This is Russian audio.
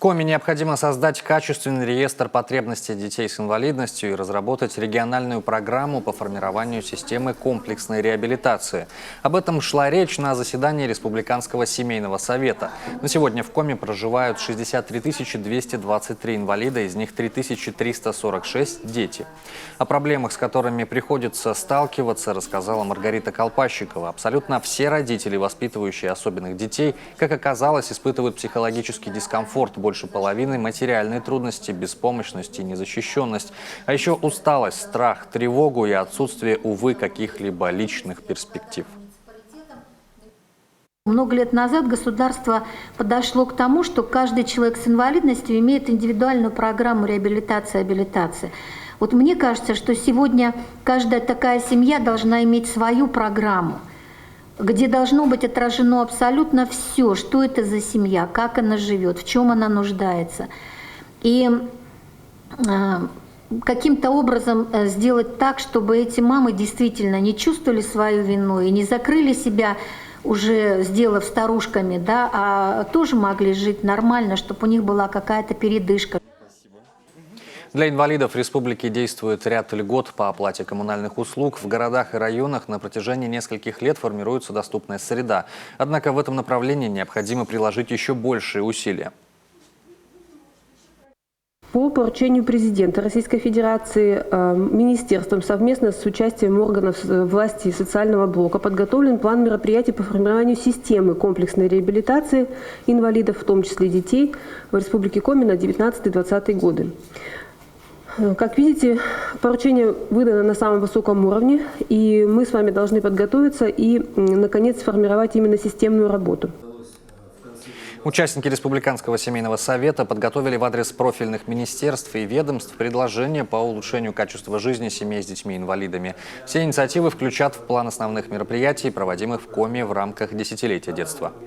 Коми необходимо создать качественный реестр потребностей детей с инвалидностью и разработать региональную программу по формированию системы комплексной реабилитации. Об этом шла речь на заседании Республиканского семейного совета. На сегодня в Коми проживают 63 223 инвалида, из них 3346 – дети. О проблемах, с которыми приходится сталкиваться, рассказала Маргарита Колпащикова. Абсолютно все родители, воспитывающие особенных детей, как оказалось, испытывают психологический дискомфорт. Больше половины – материальные трудности, беспомощность и незащищенность. А еще усталость, страх, тревогу и отсутствие, увы, каких-либо личных перспектив. Много лет назад государство подошло к тому, что каждый человек с инвалидностью имеет индивидуальную программу реабилитации и абилитации. Вот мне кажется, что сегодня каждая такая семья должна иметь свою программу, где должно быть отражено абсолютно все, что это за семья, как она живет, в чем она нуждается. И каким-то образом сделать так, чтобы эти мамы действительно не чувствовали свою вину и не закрыли себя, уже сделав старушками, да, а тоже могли жить нормально, чтобы у них была какая-то передышка. Для инвалидов в республике действует ряд льгот по оплате коммунальных услуг. В городах и районах на протяжении нескольких лет формируется доступная среда. Однако в этом направлении необходимо приложить еще большие усилия. По поручению президента Российской Федерации министерством совместно с участием органов власти и социального блока подготовлен план мероприятий по формированию системы комплексной реабилитации инвалидов, в том числе детей, в Республике Коми на 19-20 годы. Как видите, поручение выдано на самом высоком уровне, и мы с вами должны подготовиться и, наконец, сформировать именно системную работу. Участники Республиканского семейного совета подготовили в адрес профильных министерств и ведомств предложения по улучшению качества жизни семей с детьми-инвалидами. Все инициативы включат в план основных мероприятий, проводимых в Коми в рамках десятилетия детства.